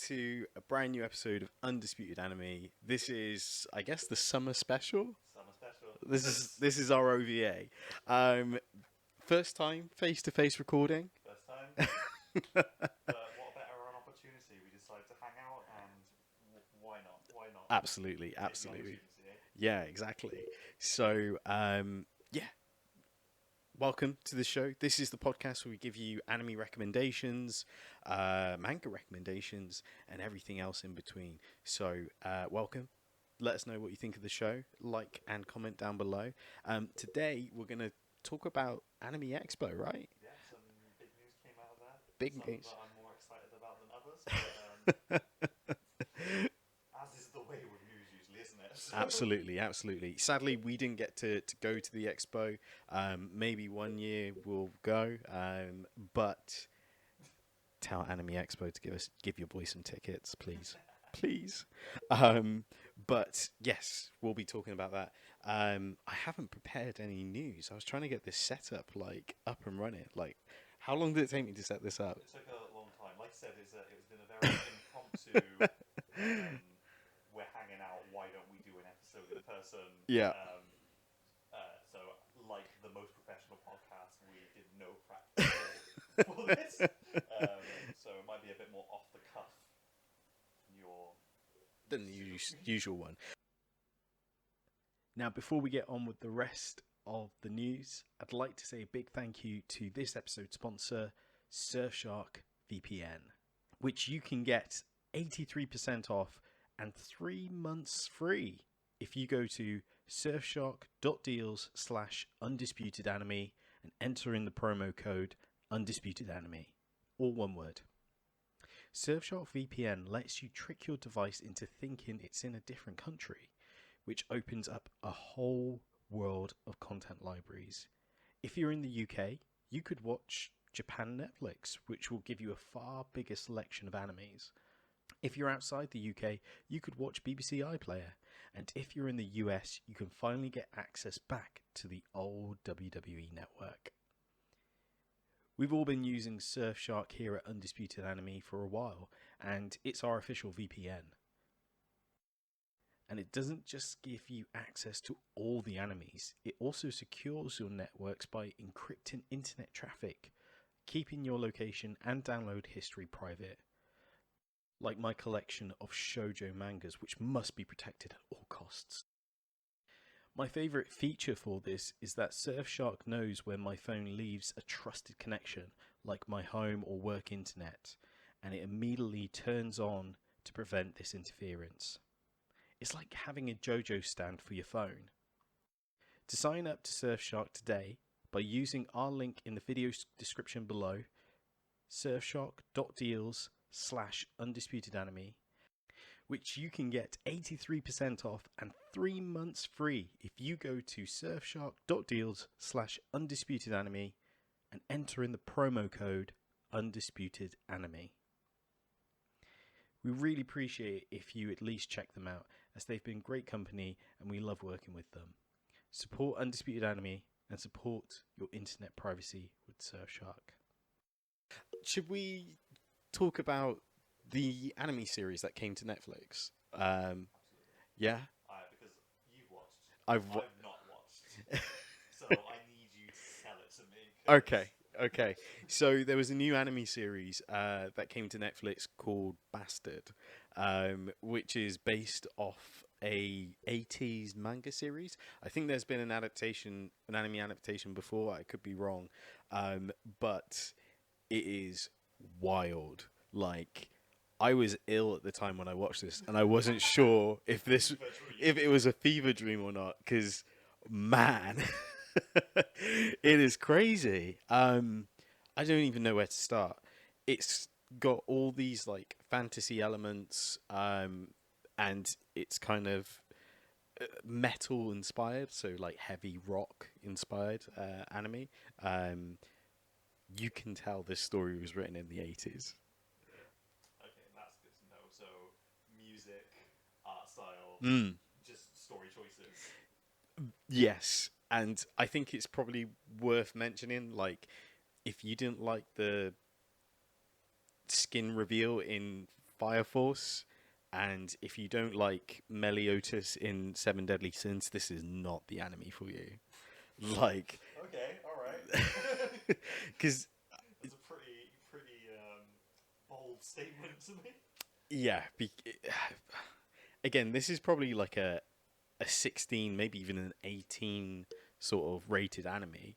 to a brand new episode of Undisputed Anime. This is, I guess, the summer special. Summer special. This is our OVA. First time face-to-face recording. First time. But what better an opportunity? We decided to hang out, and why not? Why not? Absolutely. Yeah, exactly. So, yeah. Welcome to the show. This is the podcast where we give you anime recommendations, manga recommendations, and everything else in between. So, welcome. Let us know what you think of the show. Like and comment down below. Today, we're going to talk about Anime Expo, right? Yeah, some big news came out of that. Big some news. that I'm more excited about than others. But, as is the way with news usually, isn't it? So. Absolutely. Sadly, we didn't get to go to the expo. Maybe one year we'll go. But tell Anime Expo to give your boy some tickets, please. Please. But yes, we'll be talking about that. I haven't prepared any news. I was trying to get this set up, up and running. How long did it take me to set this up? It took a long time. Like I said, it's been a very impromptu. We're hanging out. Why don't we do an episode in person? Yeah. So, like the most professional podcast, we did no practice for this. So it might be a bit more off the cuff than the usual one. Now, before we get on with the rest of the news, I'd like to say a big thank you to this episode's sponsor, Surfshark VPN, which you can get 83% off and 3 months free if you go to surfshark.deals/undisputedanime and enter in the promo code undisputedanime, all one word. Surfshark VPN lets you trick your device into thinking it's in a different country, which opens up a whole world of content libraries. If you're in the UK, you could watch Japan Netflix, which will give you a far bigger selection of animes. If you're outside the UK, you could watch BBC iPlayer. And if you're in the US, you can finally get access back to the old WWE network. We've all been using Surfshark here at Undisputed Anime for a while, and it's our official VPN. And it doesn't just give you access to all the animes, it also secures your networks by encrypting internet traffic, keeping your location and download history private. Like my collection of shoujo mangas, which must be protected at all costs. My favourite feature for this is that Surfshark knows when my phone leaves a trusted connection, like my home or work internet, and it immediately turns on to prevent this interference. It's like having a JoJo stand for your phone. To sign up to Surfshark today, by using our link in the video description below, surfshark.deals/undisputedanime, which you can get 83% off and 3 months free if you go to surfshark.deals/undisputedanime and enter in the promo code undisputedanime. We really appreciate it if you at least check them out, as they've been great company and we love working with them. Support Undisputed Anime and support your internet privacy with Surfshark. Should we talk about the anime series that came to Netflix? Yeah? Because you've watched. I've not watched. So I need you to sell it to me. Okay. So there was a new anime series that came to Netflix called Bastard, which is based off a 80s manga series. I think there's been an anime adaptation before. I could be wrong, but it is wild. I was ill at the time when I watched this, and I wasn't sure if it was a fever dream or not. Because man, it is crazy. I don't even know where to start. It's got all these fantasy elements, and it's kind of metal inspired, so heavy rock inspired anime. You can tell this story was written in the 80s. Okay, that's good to know. So, music, art style, just story choices. Yes, and I think it's probably worth mentioning, if you didn't like the skin reveal in Fire Force, and if you don't like Meliodas in Seven Deadly Sins, this is not the anime for you. Like, Okay, all right. because That's a pretty bold statement to me. yeah, again, this is probably like a 16, maybe even an 18 sort of rated anime,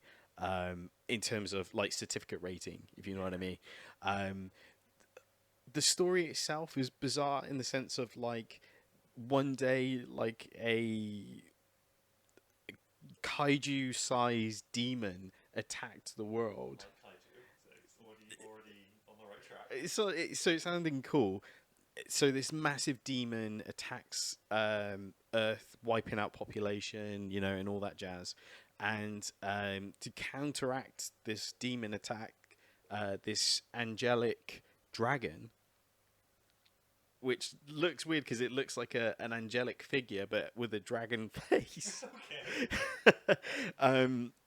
in terms of like certificate rating, if you know what I mean. Um, the story itself is bizarre in the sense of like one day, like a kaiju sized demon attacked the world. Like kaiju, so it's already on the right track. So it's sounding cool. So this massive demon attacks Earth, wiping out population, and all that jazz. And to counteract this demon attack, this angelic dragon, which looks weird because it looks like an angelic figure, but with a dragon face,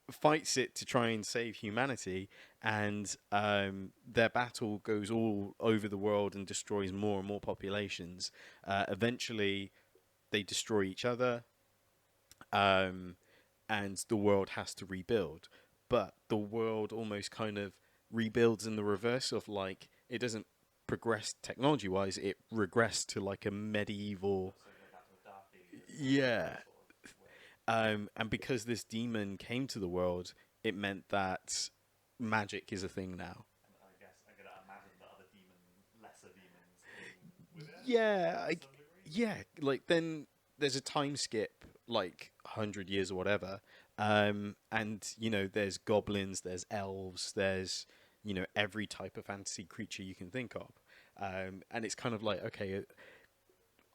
fights it to try and save humanity. And their battle goes all over the world and destroys more and more populations. Eventually, they destroy each other, and the world has to rebuild. But the world almost kind of rebuilds in the reverse of, like, it doesn't progress technology wise, it regressed to like a medieval. So go back to a dark ages. Yeah. Sort of way. And because this demon came to the world, it meant that magic is a thing now. And I guess I'm gonna imagine that other lesser demons came with it. Yeah, to some degree. yeah. Like then there's a time skip, like 100 years or whatever, and there's goblins, there's elves, there's every type of fantasy creature you can think of, and it's kind of like, okay,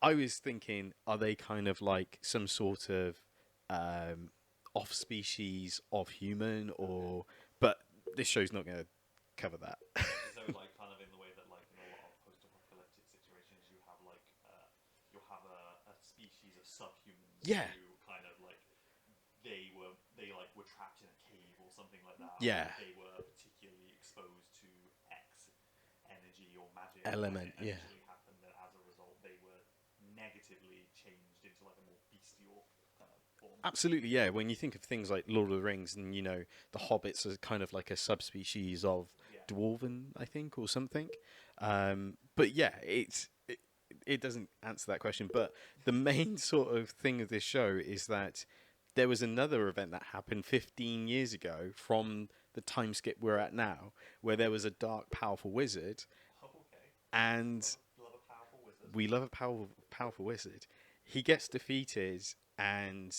I was thinking, are they kind of like some sort of off species of human, or but this show's not going to cover that. So like kind of in the way that like in a lot of post-apocalyptic situations you have like you'll have a species of subhumans Yeah. who kind of like they were trapped in a cave or something like that. Yeah. Or they were particularly exposed to X energy or magic Element, when it yeah. initially happened, and as a result they were negatively changed into like a more bestial kind of form. Absolutely, yeah. When you think of things like Lord of the Rings, and the hobbits are kind of like a subspecies of Yeah. dwarven, I think, or something. But yeah, it doesn't answer that question. But the main sort of thing of this show is that there was another event that happened 15 years ago from the time skip we're at now, where there was a dark, powerful wizard, Okay. and Love a powerful wizard. we love a powerful wizard. He gets defeated, and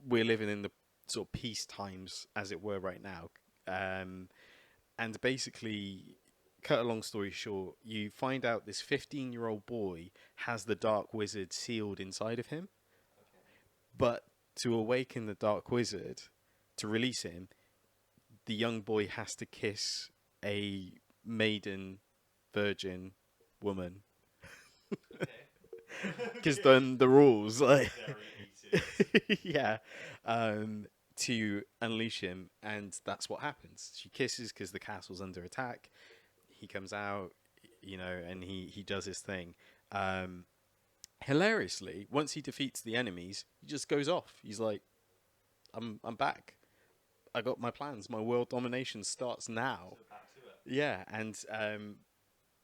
we're living in the sort of peace times, as it were, right now. And basically, cut a long story short, you find out this 15-year-old boy has the dark wizard sealed inside of him. Okay. But to awaken the dark wizard, to release him, the young boy has to kiss a maiden virgin woman. Okay. Because then the rules, like, Very 80s. yeah, to unleash him, and that's what happens. She kisses because the castle's under attack. He comes out, and he does his thing. Hilariously, once he defeats the enemies, he just goes off. He's like, I'm back. I got my plans. My world domination starts now. So back to it. Yeah, and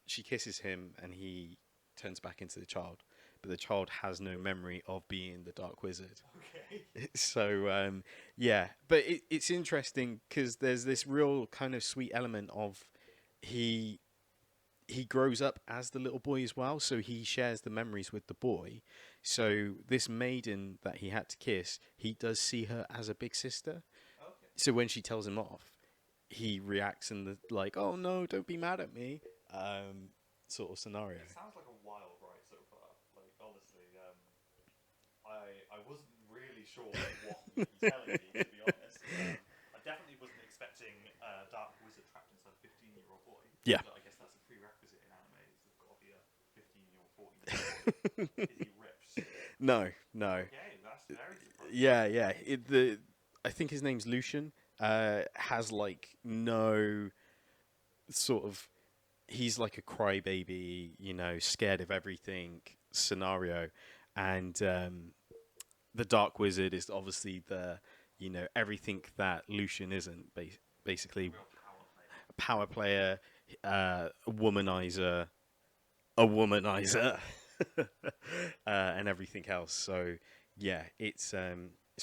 she kisses him, and he turns back into the child. But the child has no memory of being the Dark Wizard. Okay. So, yeah. But it's interesting because there's this real kind of sweet element of he grows up as the little boy as well, so he shares the memories with the boy. So this maiden that he had to kiss, he does see her as a big sister. Okay. So when she tells him off, he reacts in the like, "Oh no, don't be mad at me," sort of scenario. It sounds like a wild ride so far. Like honestly, I wasn't really sure what you'd be telling me, to be honest. I definitely wasn't expecting a dark wizard trapped inside a 15-year-old boy. Yeah. But I guess that's a prerequisite in anime. Is there's got to be a 15-year-old, 14-year-old boy. Is he ripped? No. Okay, that's very surprising. Yeah. I think his name's Lucian. Has like no sort of he's like a crybaby, you know, scared of everything scenario, and the Dark Wizard is obviously the, you know, everything that Lucian isn't. Basically, Real power player. a power player, a womanizer, a womanizer, and everything else. So yeah, it's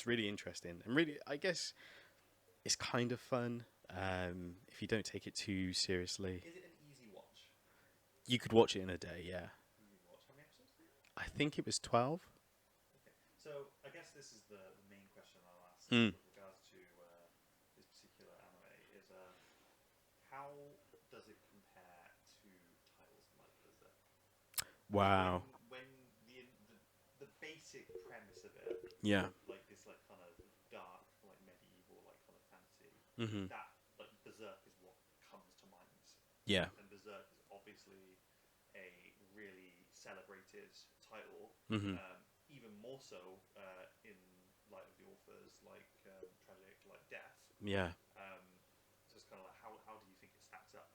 really interesting, and really, I guess it's kind of fun if you don't take it too seriously. Is it an easy watch? You could watch it in a day. Yeah, Easy watch. How many episodes? I think it was 12. Okay. So I guess this is the main question I'll ask Mm. with regards to this particular anime is how does it compare to titles like Berserk? Wow. When the basic premise of it, Yeah. like this like kind of dark like medieval like kind of fantasy, Mhm. that like Berserk is what comes to mind. Yeah. And Berserk is obviously a really celebrated title, Mhm. even more so in light of the author's like tragic like death. Yeah. So it's kind of like how do you think it stacks up?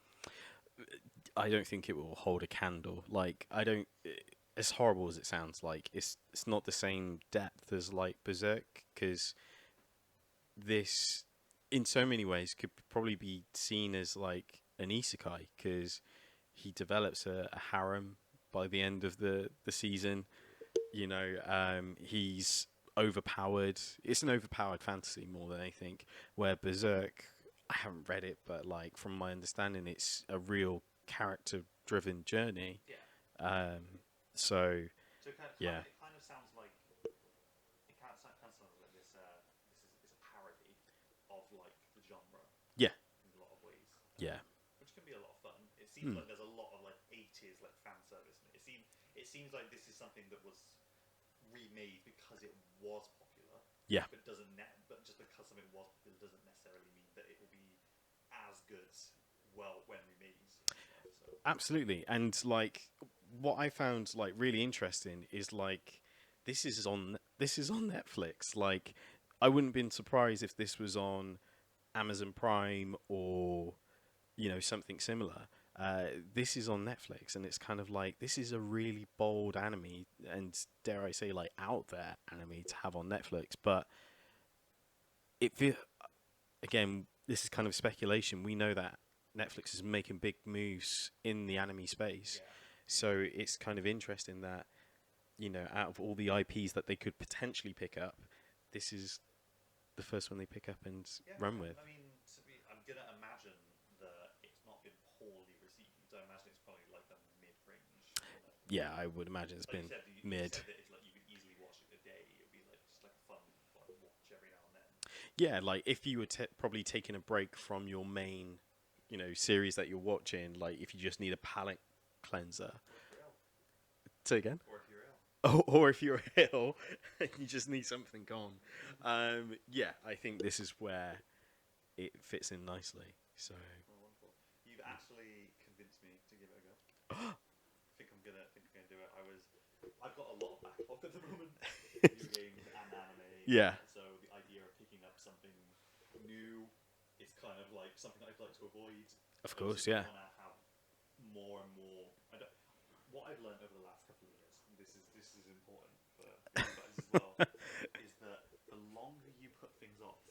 I don't think it will hold a candle. Like I don't. As horrible as it sounds, like it's not the same depth as like Berserk, because this, in so many ways, could probably be seen as like an isekai, because he develops a harem by the end of the season. You know, he's overpowered. It's an overpowered fantasy more than anything. Where Berserk, I haven't read it, but like from my understanding, it's a real character-driven journey. Yeah. So So yeah, it kind of sounds like kind of sounds like this is it's a parody of like the genre yeah, in a lot of ways, yeah, which can be a lot of fun. It seems mm, like there's a lot of like 80s like fan service in it. It seems like this is something that was remade because it was popular, yeah, but just because something was popular doesn't necessarily mean that it will be as good well when remade. So absolutely. And like, what I found like really interesting is like, this is on Netflix. Like, I wouldn't have been surprised if this was on Amazon Prime or, you know, something similar. This is on Netflix, and it's kind of like, this is a really bold anime, and dare I say, like, out there anime to have on Netflix. But again, this is kind of speculation. We know that Netflix is making big moves in the anime space, yeah, so it's kind of interesting that, you know, out of all the IPs that they could potentially pick up, this is the first one they pick up and yeah. run with. I mean, I'm gonna imagine that it's not been poorly received. I imagine it's probably like a mid-range. Yeah, I would imagine it's Like been you mid. said that it's like you could easily watch it a day. It'd be like just like a fun like, watch every now and then. Yeah, like if you were probably taking a break from your main, you know, series that you're watching, like if you just need a palate cleanser. Or if you're ill. Say again. Or if you're ill. Or if you're ill and you just need something gone. Yeah, I think this is where it fits in nicely. So Oh, wonderful. You've actually convinced me to give it a go. Think I'm gonna do it. I've got a lot of backlog at the moment. Video games and anime. yeah, So the idea of picking up something new is kind of like something I'd like to avoid. of I also course, yeah. want to have more and more. What I've learned over the last couple of years, and this is important for you guys as well, is that the longer you put things off,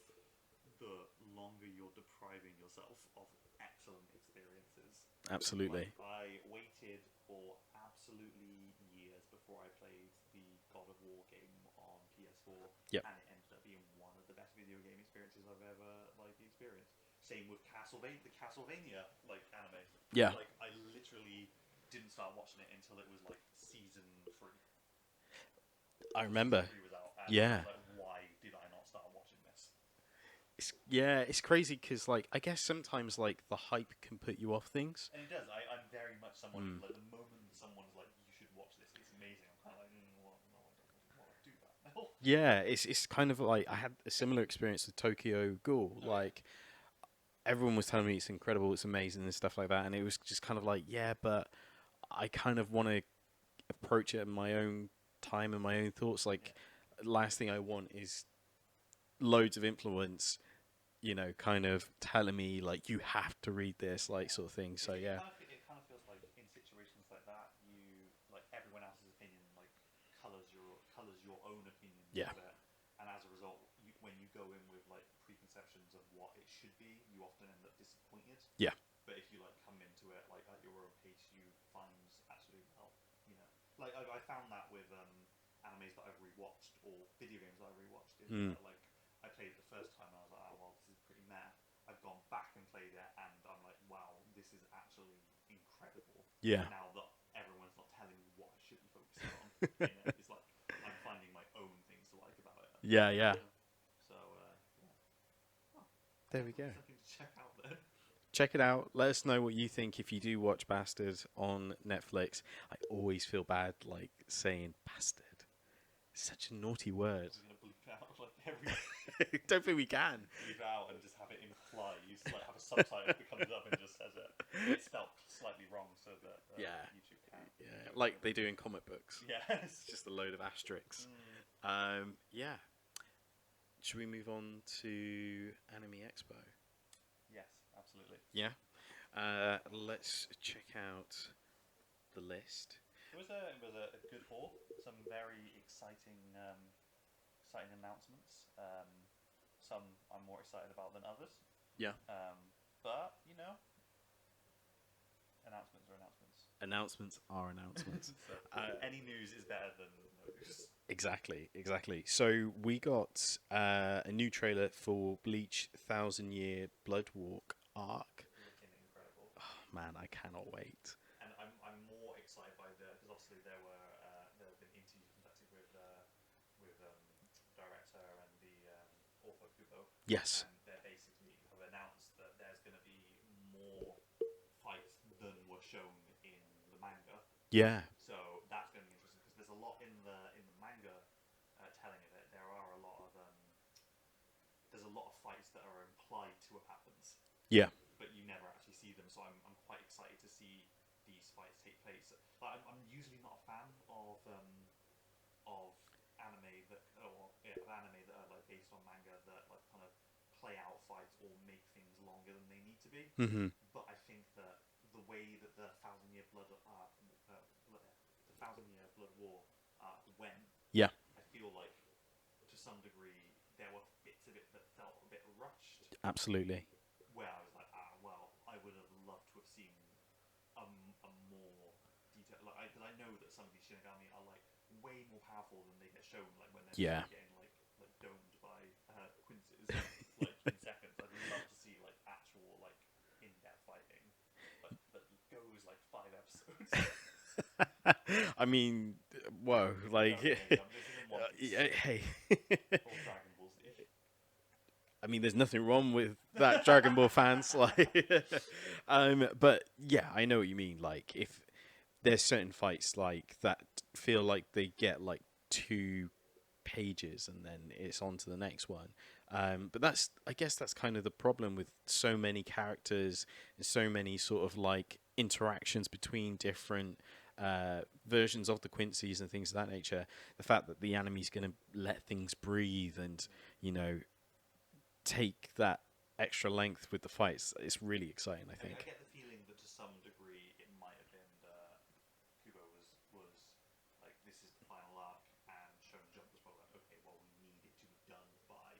the longer you're depriving yourself of excellent experiences. Absolutely. Like, I waited for absolutely years before I played the God of War game on PS4, Yep. and it ended up being one of the best video game experiences I've ever like experienced. Same with the Castlevania like anime. Yeah. Like I literally didn't start watching it until it was like season 3. I remember. Season 3 was out, and Yeah. I was like, why did I not start watching this? It's crazy because like I guess sometimes like the hype can put you off things. And it does. I'm very much someone who, like, the moment someone's like, you should watch this, it's amazing. I'm kind of like, well, no, I don't really want to do that now. Yeah, it's kind of like I had a similar experience with Tokyo Ghoul. Oh, Like everyone was telling me it's incredible, it's amazing, and stuff like that, and it was just kind of like, yeah, but I kind of want to approach it in my own time and my own thoughts. Like, last thing I want is loads of influence, you know, kind of telling me like you have to read this, like sort of thing. So yeah, It kind of feels your own opinions Yeah. of it, and as a result, when you go in with like preconceptions of what it should be, you often end up disappointed. Yeah. But if you like come into it like at your own pace, you find actually, well, like I found that with animes that I've rewatched or video games that I've rewatched. Like I played it the first time and I was like, oh well, this is pretty meh. I've gone back and played it and I'm like, wow, this is actually incredible. Yeah. Now that everyone's not telling me what I should be focusing on, in it, it's like I'm finding my own things to like about it. Yeah, yeah. So yeah. Oh, There we go. something to check out there. Check it out. Let us know what you think if you do watch Bastard on Netflix. I always feel bad like saying bastard. It's such a naughty word. We're gonna bleep out like every Don't think we can. bleep out and just have it implied. Like have a subtitle that comes up and just says it. It's spelled slightly wrong so that YouTube can. Yeah, like they do in comic books. Yes. It's just a load of asterisks. Yeah. Should we move on to Anime Expo? Yes, absolutely. Yeah. Let's check out the list. It was a good haul. Some very exciting announcements. Some I'm more excited about than others. Yeah. But announcements are announcements. Announcements are announcements. So, any news is better than no news. Exactly. So we got a new trailer for Bleach 1,000 Year Blood Walk arc. Looking incredible. Oh, man, I cannot wait. And I'm more excited by because obviously there have been interviews conducted with director and the author Kubo. Yes. And they basically have announced that there's going to be more fights than were shown in the manga. Yeah. So that's going to be interesting because there's a lot in the manga telling of it. There are a lot of there's a lot of fights that are implied to have happened. Yeah. But you never actually see them. So I'm quite excited to see these fights take place. Like I'm usually not a fan of anime that are like based on manga that like kind of play out fights or make things longer than they need to be. Mm-hmm. But I think that the way that the 1,000 Year Blood War went, Yeah. I feel like to some degree there were bits of it that felt a bit rushed. Absolutely. Where I was like, well, I would have loved to have seen a more detailed. Like, because I know that some of these Shinigami are like way more powerful than they get shown. Like when they're getting like domed by quinces, like in seconds. I'd love to see like actual like in-depth fighting, but it goes like 5 episodes. I mean, whoa, like, Okay, this isn't One Piece hey. or Dragon Ball Z. I mean, there's nothing wrong with that, Dragon Ball fans. Like, but yeah, I know what you mean. Like, if there's certain fights like that feel like they get like 2 pages and then it's on to the next one. But I guess that's kind of the problem with so many characters and so many sort of like interactions between different versions of the Quincy's and things of that nature. The fact that the anime's going to let things breathe and, take that extra length with the fights, it's really exciting, I think. I get the feeling that to some degree it might have been Kubo was like, this is the final arc, and Shonen Jump was probably like, okay, well, we need it to be done by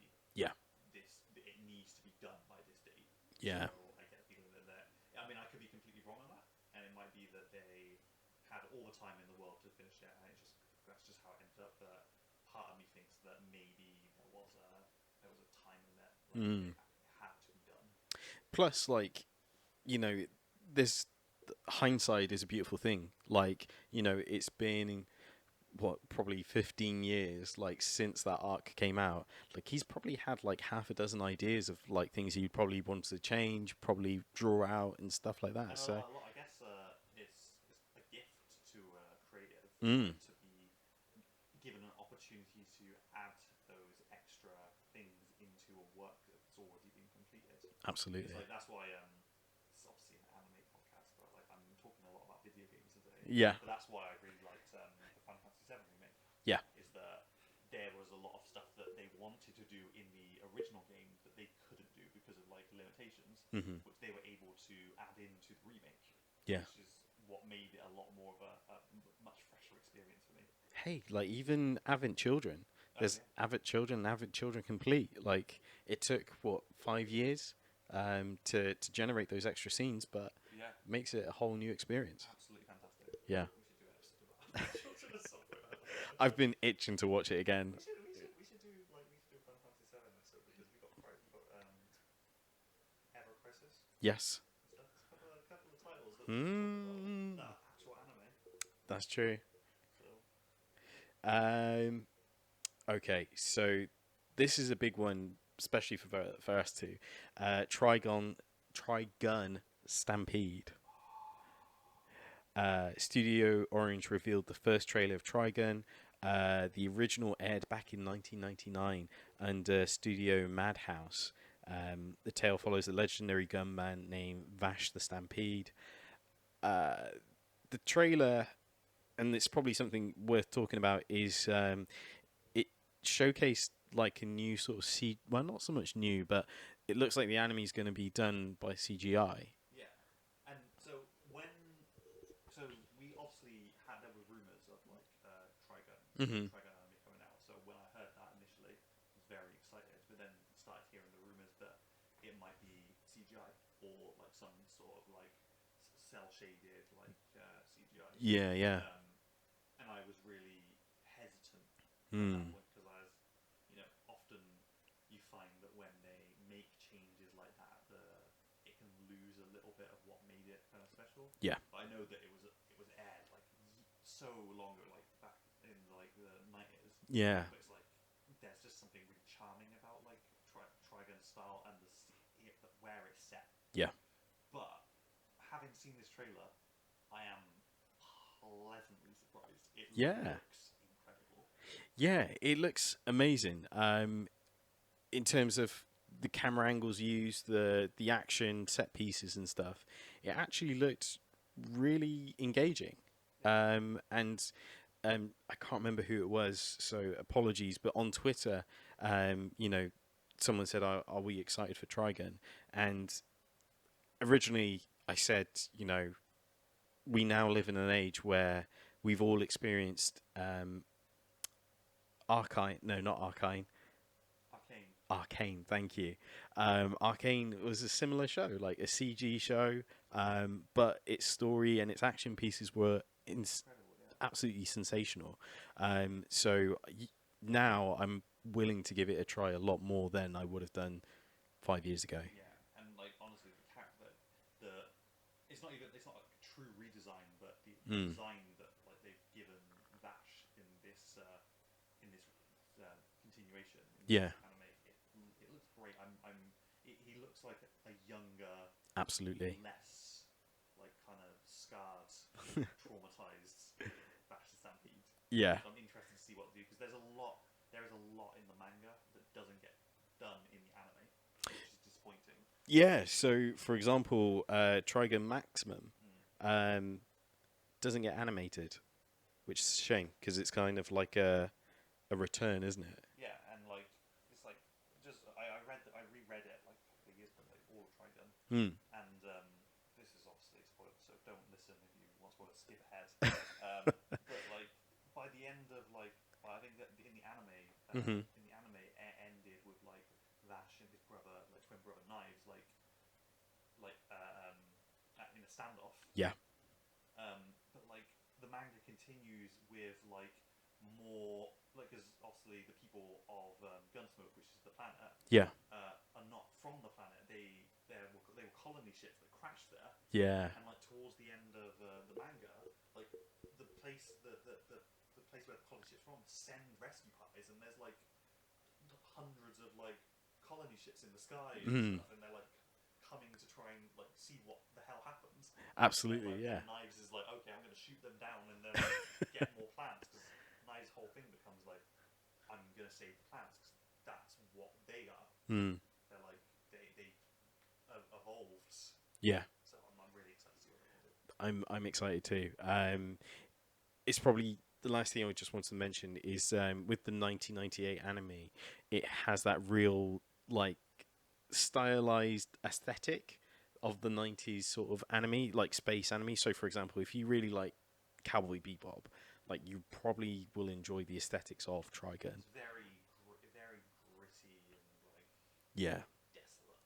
this. It needs to be done by this date. Yeah. So I get the feeling that I mean, I could be completely wrong on that, and it might be that they had all the time in the world to finish it, and that's just how it ended up. But part of me thinks that maybe there was a time limit. It had to be done. Plus, like, this hindsight is a beautiful thing. Like, it's been probably 15 years like since that arc came out. Like, he's probably had like half a dozen ideas of like things he probably wanted to change, probably draw out and stuff like that. And So a lot, I guess it's a gift to creative to be given an opportunity to add those extra things into a work that's already been completed. Absolutely. It's like, that's why it's obviously an anime podcast, but like I'm talking a lot about video games today. Yeah. But that's why I really liked the Final Fantasy VII remake. Yeah. Is that there was a lot of stuff that they wanted to do in the original game that they couldn't do because of like limitations, which they were able to add into the remake. Yeah. Which is what made it a lot more of a much fresher experience for me. Hey, like even Avid Children. Oh There's yeah. Avid Children Complete. Like it took what 5 years to generate those extra scenes, but Yeah. makes it a whole new experience. Absolutely fantastic. Yeah, We should do an episode about children at some point. I love it. I've been itching to watch it again. We should do Final Fantasy VII episode because we got Ever Crisis Yes. and stuff. There's a couple of titles that we should talk about Hmm. that actual anime. That's true. So Um. Okay, so this is a big one, especially for us two. Trigun Stampede. Studio Orange revealed the first trailer of Trigun. The original aired back in 1999 under Studio Madhouse. The tale follows the legendary gunman named Vash the Stampede. The trailer, and it's probably something worth talking about, is it showcased like a new sort of well, not so much new, but it looks like the anime is going to be done by CGI. yeah, and so we obviously had there were rumors of like Hmm. Trigun anime coming out. So when I heard that initially, I was very excited. But then started hearing the rumors that it might be CGI or like some sort of like cell shaded like CGI. Yeah, yeah. And I was really hesitant at that Mm. point because often you find that when they make changes like that, it can lose a little bit of what made it kind of special. Yeah. But I know that it was aired like so long ago, like back in like the 90s. Yeah. But it's like there's just something really charming about like Trigun style and where it's set. Yeah. But having seen this trailer, I am pleasantly surprised. It Yeah. looks incredible. Yeah, it looks amazing. In terms of the camera angles used, the action set pieces and stuff, it actually looked really engaging. And I can't remember who it was, so apologies. But on Twitter, someone said, "Are we excited for Trigun?" And originally, I said, we now live in an age where we've all experienced Arcane. No, not Arcane. Arcane. Arcane. Thank you. Arcane was a similar show, like a CG show, but its story and its action pieces were Incredible, yeah. absolutely sensational. Now I'm willing to give it a try a lot more than I would have done 5 years ago. Yeah, and like honestly, it's not a true redesign, but the Mm. design that like they've given Vash in this continuation in Yeah, this anime, it looks great. He looks like a younger, absolutely. less like kind of scarred, traumatized Vash the Stampede. Yeah. So I'm interested to see what they do because there is a lot in the manga that doesn't get done in the anime, which is disappointing. Yeah, so for example, Trigun Maximum doesn't get animated, which is a shame because it's kind of like a return, isn't it? Yeah, and like it's like just I reread it like a couple of years ago, like all of Trigun, Hmm. and this is obviously spoiled, so don't listen if you want spoilers. Skip ahead. But like by the end of I think that in the anime, Mhm. it ended with like Vash and his brother, like twin brother Knives, in a standoff. Yeah. But like the manga continues with like more like because obviously the people of Gunsmoke, which is the planet, Yeah. are not from the planet. They were colony ships that crashed there, Yeah. and like towards the end of the manga, like the place the place where the colony ships from send rescue parties, and there's like hundreds of like colony ships in the sky and stuff, and they're like coming to try and like see what the hell happens. Absolutely. And, Yeah. Knives is like, okay, I'm going to shoot them down and then get more plants because Knives' whole thing becomes like, I'm going to save the plants because that's what they are. Hmm. They're like they evolved. Yeah. So I'm really excited to see what they do. I'm excited too. It's probably the last thing I just wanted to mention is with the 1998 anime, it has that real like stylized aesthetic of the 90s sort of anime, like space anime. So, for example, if you really like Cowboy Bebop, like you probably will enjoy the aesthetics of Trigun. It's very gritty and like Yeah. desolate.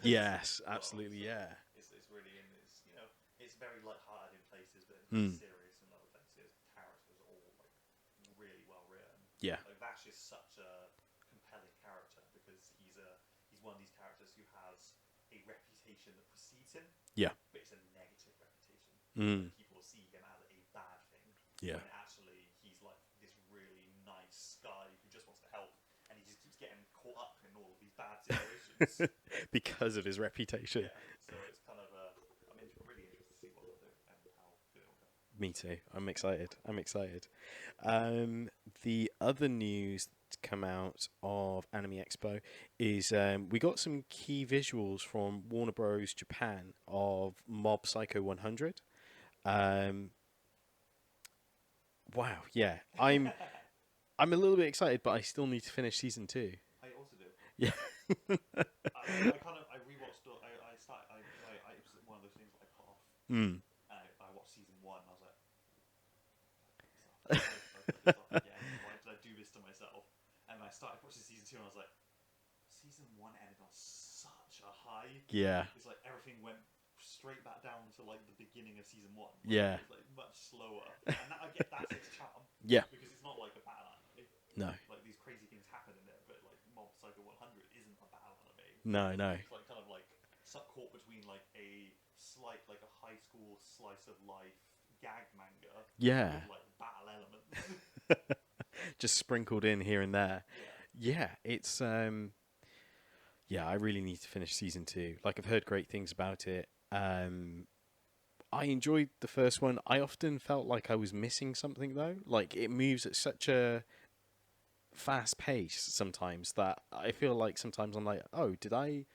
Yes, Well, absolutely. so Yeah. it's really in this, it's very light-hearted in places, but it's Mm. serious in other places. Characters are all like really well written. Yeah. Like Vash is such a compelling character because he's one of these characters who has a reputation that precedes him. Yeah. But it's a negative reputation. Mm. Like, people see him as a bad thing. Yeah. When actually he's like this really nice guy who just wants to help, and he just keeps getting caught up in all of these bad situations. Because of his reputation. Yeah, so it's kind of really interested to see what they'll do and how good it'll go. Me too. I'm excited. The other news to come out of Anime Expo is we got some key visuals from Warner Bros. Japan of Mob Psycho 100. Wow, yeah. I'm a little bit excited, but I still need to finish season 2. I also do. Yeah. I rewatched. I started. It was one of those things that I put off. Mm. I watched season 1. And I was like, I put this off again. Why did I do this to myself? And I started watching season 2, and I was like, season 1 ended on such a high. Yeah. It's like everything went straight back down to like the beginning of season 1. Yeah. It was like much slower, and I get that's its charm. Yeah. Because it's not like a bad anime. No. Like these crazy things happen in there, but like Mob Psycho 100 isn't a bad anime. No. It's like kind of like caught between like a slight like a high school slice of life gag manga. Yeah. With, like battle elements. Just sprinkled in here and there. Yeah, it's yeah, I really need to finish season 2. Like I've heard great things about it. I enjoyed the first one. I often felt like I was missing something though. Like it moves at such a fast pace sometimes that I feel like sometimes I'm like, "Oh, did I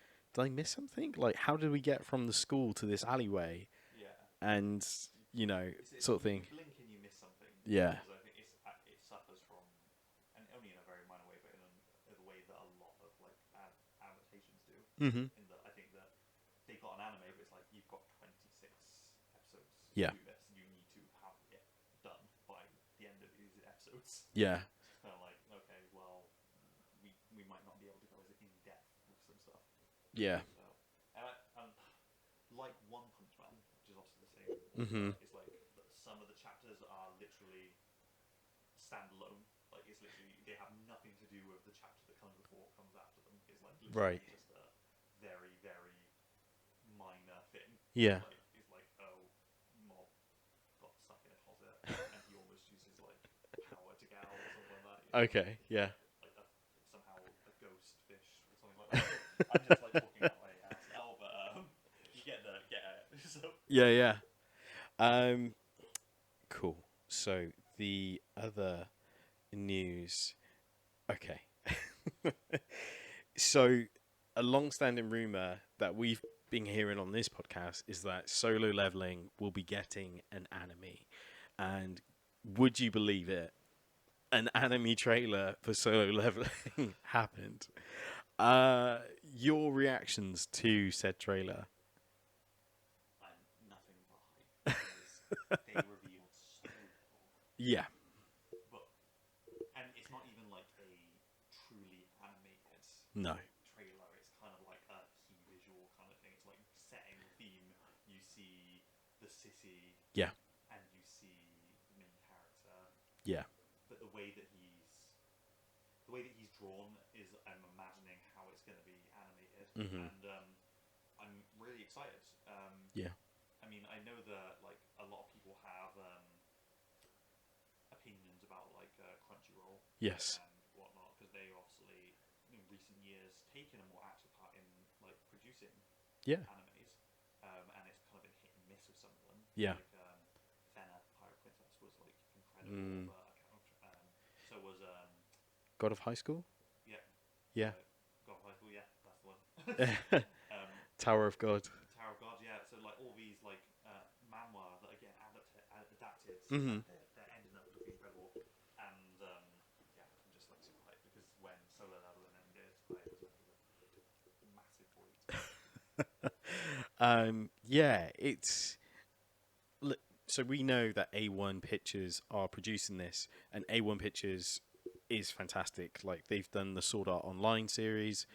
miss something? Like how did we get from the school to this alleyway?" Yeah. And, sort of thing. You blink and you miss something. Yeah. Because I think it suffers from, and only in a very minor way, but in a way that a lot of like adaptations do. Mhm. In that I think that they got an anime, but it's like you've got 26 episodes Yeah. to do this. You need to have it done by the end of these episodes. Yeah. It's kind of like, okay, well, we might not be able to go as in depth with some stuff. Yeah. So, and like One Punch Man, which is also the same. Mhm. It's like some of the chapters are literally standalone. Like it's literally they have nothing to do with the chapter that comes before, comes after them. It's like literally Right. just a very very minor thing. Yeah. Like, it's like Mob got stuck in a closet and he almost uses like power to gal or something like that. Okay. Yeah. Like somehow a ghost fish or something like that. I'm just like talking out my ass now, but you get it. So. Yeah. Cool. So the other news. Okay. So a long-standing rumor that we've been hearing on this podcast is that Solo Leveling will be getting an anime, and would you believe it? An anime trailer for Solo Leveling happened. Your reactions to said trailer? I'm nothing but hype because they revealed so little. Yeah. But and it's not even like a truly animated No. trailer. It's kind of like a key visual kind of thing. It's like setting the theme. You see the city. Yeah. And you see the main character. Yeah. But the way that he's drawn is I'm imagining how it's going to be animated, Mhm. and I'm really excited. Yeah. I mean, I know that like a lot of people have opinions about like Crunchyroll Yes. and whatnot because they obviously in recent years taken a more active part in like producing Yeah. animes, and it's kind of been hit and miss with some of them. Yeah. Like Fena, Pirate Princess was like incredible, but so was God of High School? yeah. Yeah. God of High School, yeah, that's the one. Tower of God. Tower of God, yeah. So like all these like manhwa that are getting adapted, Mhm. they're ending up looking incredible. And yeah, I'm just like super hyped because when Solo Leveling ended, I was a massive void. Yeah, it's so we know that A1 Pictures are producing this, and A1 Pictures is fantastic. Like, they've done the Sword Art Online series.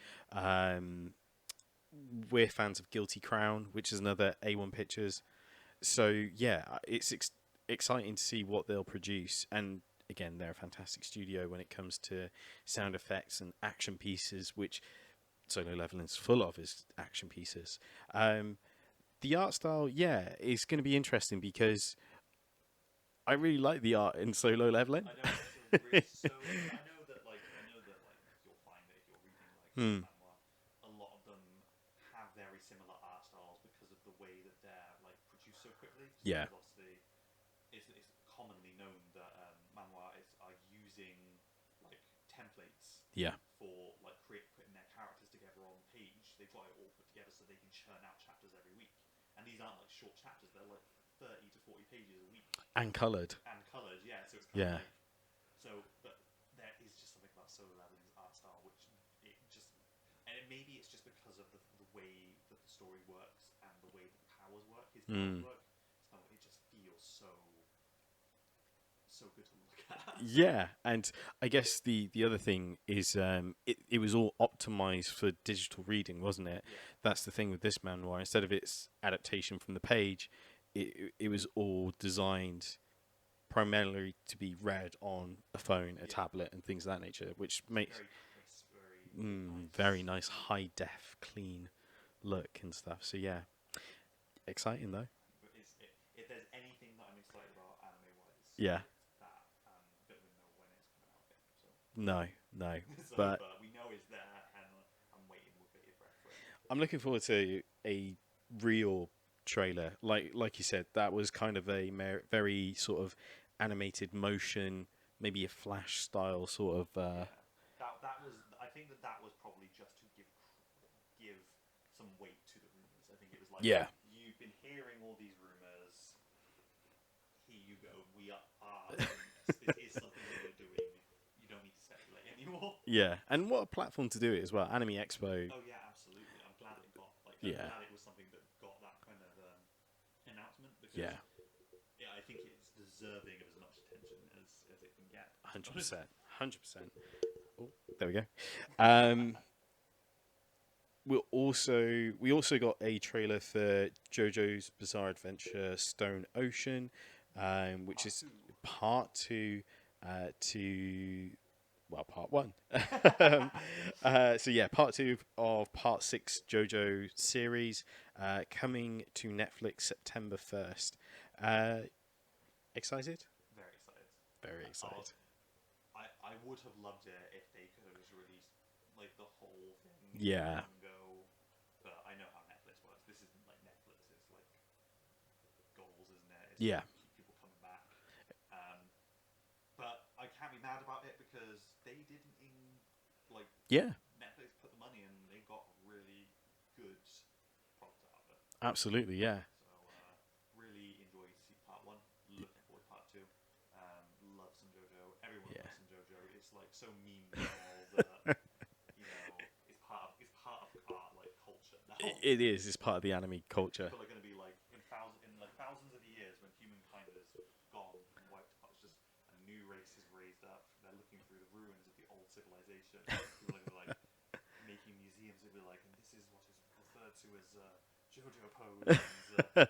We're fans of Guilty Crown, which is another A1 Pictures. So yeah, it's exciting to see what they'll produce. And again, they're a fantastic studio when it comes to sound effects and action pieces, which Solo Leveling is full of, is action pieces. The art style, yeah, is going to be interesting because I really like the art in Solo Leveling. I know it's a really so. I know that like you'll find that if you're reading like Hmm. manhwa, a lot of them have very similar art styles because of the way that they're like produced so quickly. Yeah. Because obviously, it's commonly known that manhwa are using like templates Yeah. for like putting their characters together on page. They've got it all put together so they can churn out chapters every week. And these aren't like short chapters; they're like 30 to 40 pages a week. And coloured. And coloured, yeah. So it's kind Yeah. of like but there is just something about Solo Leveling's art style which it just, and maybe it's just because of the way that the story works and the way that the powers work, his powers work. So it just feels so good to look at. Yeah, and I guess the other thing is it was all optimized for digital reading, wasn't it? Yeah. That's the thing with this manhwa. Instead of its adaptation from the page, it was all designed primarily to be read on a phone, a tablet, and things of that nature, which makes Very crisp, very very nice high def, clean look and stuff. So yeah, exciting though. But if there's anything that I'm excited about anime wise, Yeah. it's that. But we know when it's coming out yet. So, No, so but we know it's there, and I'm waiting with bated breath for it. I'm looking forward to a real trailer. Like you said, that was kind of a very sort of animated motion, maybe a Flash style sort of. That was. I think that was probably just to give some weight to the rumors. I think it was like, Yeah. you've been hearing all these rumors. Here you go. We are doing this. This is something that we're doing. You don't need to speculate anymore. Yeah, and what a platform to do it as well. Anime Expo. Oh yeah, absolutely. I'm glad it got I'm Yeah. glad it was something that got that kind of announcement because Yeah, I think it's deserving of as much attention as it can get. 100%, 100%. Oh, there we go. We also got a trailer for JoJo's Bizarre Adventure Stone Ocean, which is part two to part one. So yeah, part two of part 6 JoJo series, coming to Netflix September 1st. Excited? Very excited. Very excited. I would have loved it if they could have just released like the whole thing. Yeah. In one go, but I know how Netflix works. This isn't like Netflix. It's like goals, isn't it? It's Yeah. like keep people coming back. But I can't be mad about it because they didn't Yeah, Netflix put the money and they got a really good product out of it. absolutely. Yeah. So really enjoyed to see part 1. Looking forward to part 2. Love some JoJo. Everyone Yeah. loves some JoJo. It's like so meme that it's part of our like culture now. It is. It's part of the anime culture. People are going to be like in thousands of years when humankind is gone and wiped out, it's just a new race is raised up. They're looking through the ruins of the old civilization. People are gonna be like making museums. They'll be like, and this is what is referred to as JoJo pose. And,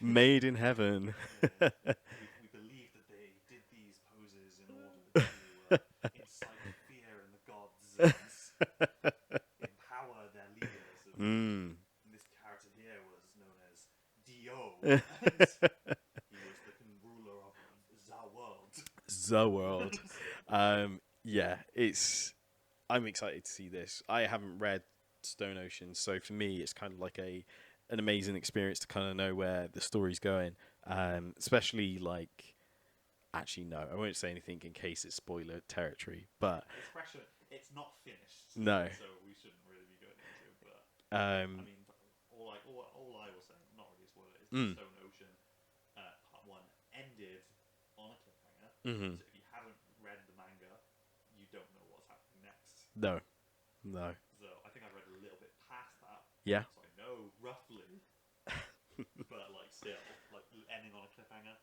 Made in heaven. we believe that they did these poses in order to incite fear in the gods and empower their leaders. And this character here was known as Dio. And he was the ruler of the world. The world. Yeah, I'm excited to see this. I haven't read Stone Ocean, so for me, it's kind of like an amazing experience to kind of know where the story's going. Especially like, actually, no, I won't say anything in case it's spoiler territory. But It's fresh. It's not finished. No. So we shouldn't really be going into it. But I mean, all I will say, not really a spoiler, is that Stone Ocean part 1 ended on a cliffhanger. So if you haven't read the manga, you don't know what's happening next. no. So I think I read a little bit past that. Yeah. So I know roughly. But like still, like ending on a cliffhanger.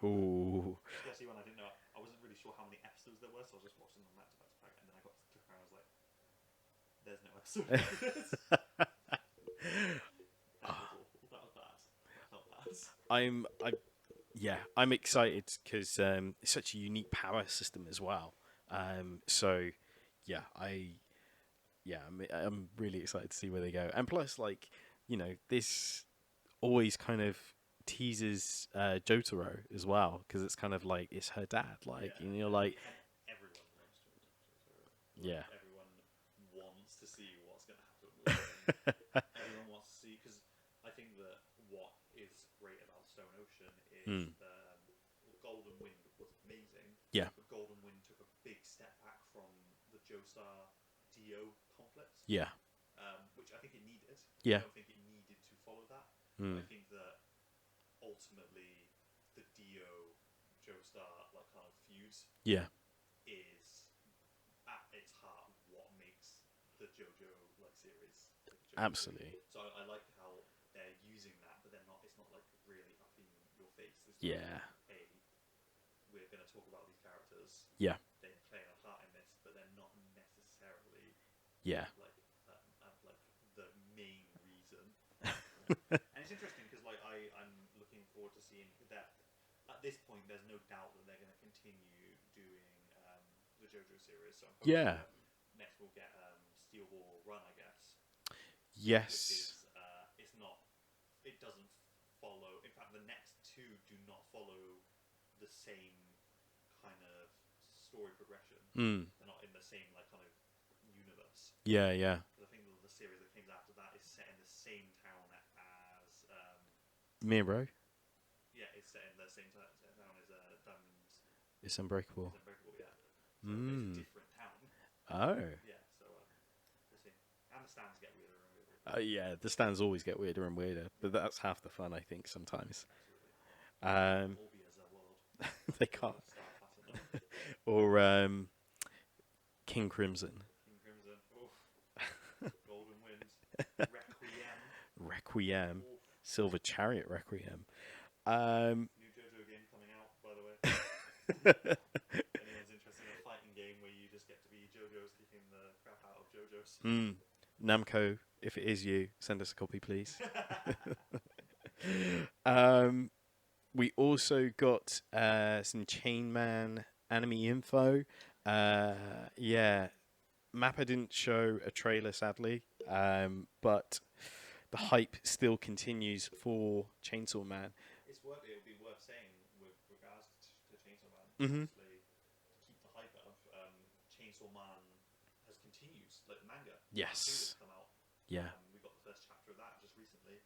Ooh. Especially when I didn't know, I wasn't really sure how many episodes there were, so I was just watching them back to back to back, and then I got to the cliffhanger, I was like, there's no episode for this. That was awful. That was bad. That felt bad. I'm excited because it's such a unique power system as well. So yeah, I'm really excited to see where they go. And plus, like, this always kind of teases Jotaro as well, because it's kind of like it's her dad, like, Yeah, and you're like, and everyone loves Jotaro. yeah, Everyone wants to see what's going to happen with him. Everyone wants to see, because I think that what is great about Stone Ocean is Golden Wind was amazing. Yeah. But Golden Wind took a big step back from the Joestar Dio conflict. Yeah. Which I think it needed. Yeah. I don't think it needed to follow that. I think that ultimately the Dio Joestar like kind of feud Yeah. is at its heart what makes the JoJo like series. Like, JoJo Absolutely. series. So I like how they're using that, but they're not. It's not like really up in your face. It's Yeah. like, hey, we're going to talk about these characters. Yeah. They're playing a part in this, but they're not necessarily Yeah. like the main reason. And it's interesting because like I'm looking forward to seeing that. At this point, there's no doubt that they're going to continue doing the JoJo series. So I'm hoping that next we'll get Steel Ball Run, I guess. Yes. Which is it's not. It doesn't follow. In fact, the next two do not follow the same kind of story progression. They're not in the same like kind of universe. Yeah. Yeah. I think the series that comes after that is set in the same town as Miro. Yeah, it's set in the same town as Diamond. It's Unbreakable. It's Unbreakable, yeah. So it's a different town. Oh. Yeah, so we'll see. And the stands get weirder and weirder. Yeah, the stands always get weirder and weirder, but that's half the fun, I think, sometimes. Absolutely. All be as a world. They can't. Star pattern. Or King Crimson. King Crimson. Oof. Golden Wind. Requiem. Oof. Silver Chariot Requiem. New JoJo game coming out, by the way. Anyone's interested in a fighting game where you just get to be JoJo's kicking the crap out of JoJo's. Namco, if it is you, send us a copy, please. We also got some Chain Man anime info. Yeah, Mappa didn't show a trailer, sadly, but the hype still continues for Chainsaw Man. It would be worth saying with regards to Chainsaw Man, obviously, to keep the hype up, Chainsaw Man has continued, like the manga. Yes. Come out. Yeah. We got the first chapter of that just recently.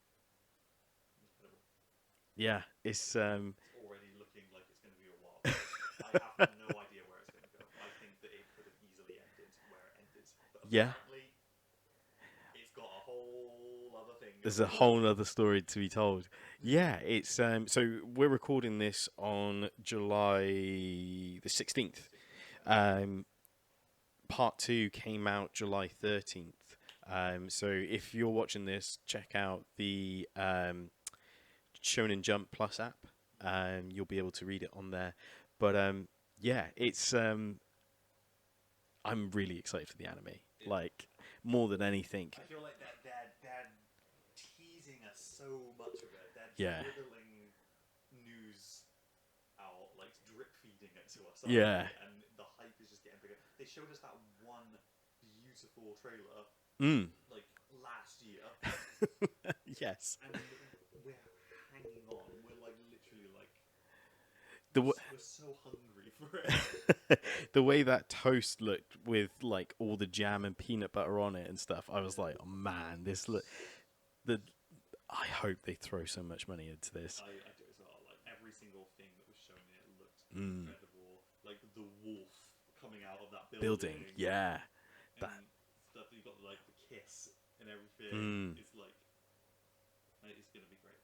Incredible. Yeah, it's already looking like it's going to be a while. I have no idea where it's going to go. I think that it could have easily ended where it ended. But apparently, it's got a whole other thing. There's a whole other story to be told. Yeah, it's so we're recording this on July the 16th. Part 2 came out July 13th. So if you're watching this, check out the Shonen Jump Plus app. You'll be able to read it on there. But yeah, it's I'm really excited for the anime. Like, more than anything. I feel like they're teasing us so much of it. They're dribbling news out, like drip feeding it to us. Yeah. And the hype is just getting bigger. They showed us that one beautiful trailer like last year. Yes. And we're hanging on. We're like literally like we're so hungry for it. The way that toast looked with like all the jam and peanut butter on it and stuff, I was like, oh man, I hope they throw so much money into this. I do as well. Like every single thing that was shown in it looked incredible. Like the wolf coming out of that building. Yeah. And stuff. You got like the kiss and everything. It's like it's gonna be great.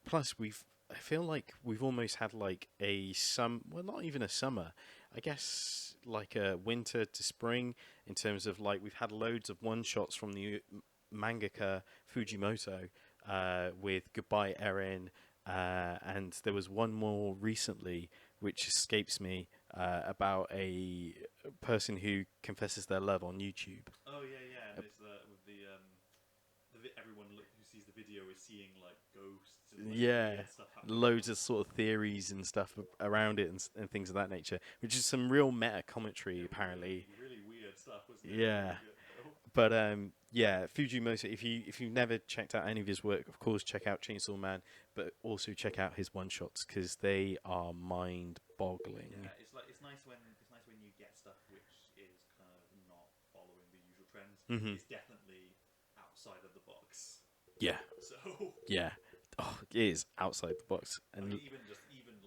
Plus I feel like we've almost had like not even a summer. I guess like a winter to spring in terms of like we've had loads of one shots from the mangaka Fujimoto with Goodbye Erin, and there was one more recently which escapes me about a person who confesses their love on YouTube. Oh yeah. And it's with everyone who sees the video is seeing like ghosts and like Yeah, weird stuff happening. loads of sort of theories and stuff around it and things of that nature, which is some real meta commentary apparently. Really weird stuff, wasn't it? Yeah. Really good, though. But yeah, Fujimoto. If you've never checked out any of his work, of course check out Chainsaw Man, but also check out his one shots because they are mind-boggling. Yeah, it's nice when you get stuff which is kind of not following the usual trends. Mhm. It's definitely outside of the box. Yeah, So yeah. Oh, it is outside the box, I and mean, even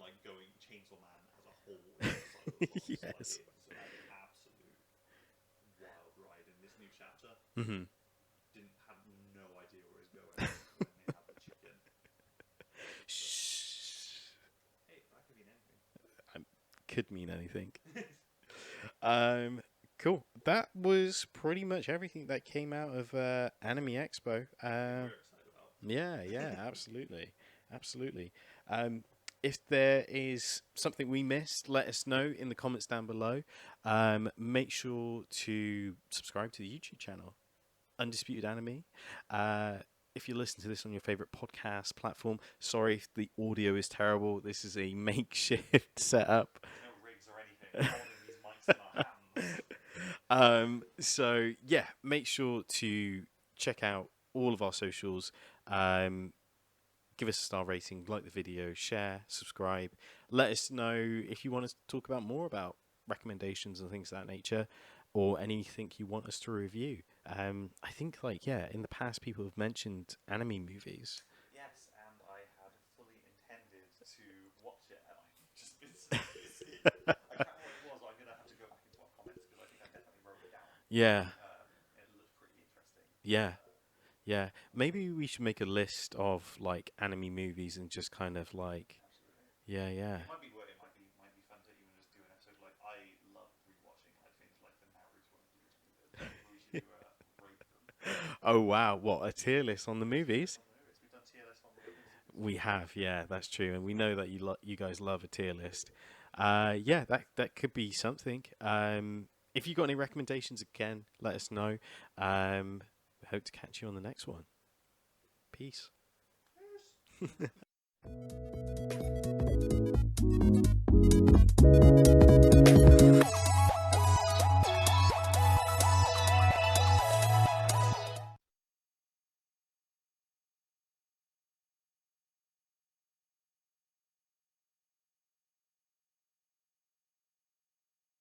like going Chainsaw Man as a whole is outside of the box. Yes. Like, it's an absolute wild ride in this new chapter. Mhm. Didn't have no idea where it was going when they had the chicken. Shh. Hey, that could mean anything. Could mean anything. Cool. That was pretty much everything that came out of Anime Expo. We're excited about. Yeah, absolutely. If there is something we missed, let us know in the comments down below. Make sure to subscribe to the YouTube channel, Undisputed Anime. If you listen to this on your favorite podcast platform, sorry if the audio is terrible. This is a makeshift setup. No rigs or anything. Holding these mics in our hands. So yeah, make sure to check out all of our socials. Give us a star rating, like the video, share, subscribe. Let us know if you want us to talk about more about recommendations and things of that nature, or anything you want us to review. I think in the past people have mentioned anime movies. Yes, and I had fully intended to watch it, and I've just been so busy. I can't remember what it was. I'm gonna have to go back into our comments because I think I definitely wrote it down. Yeah, It looked pretty interesting. yeah. Yeah, maybe we should make a list of like anime movies and just kind of like, Absolutely. yeah. It might be fun to even just do an episode. Like I love rewatching like things like the Naruto and Bleach movies. We should do rate them. Oh wow, what a tier list on the movies? We've done tier lists on the movies. We have, yeah, that's true, and we know that you guys love a tier list. Yeah, that could be something. If you got any recommendations, again, let us know. We hope to catch you on the next one. Peace. Yes.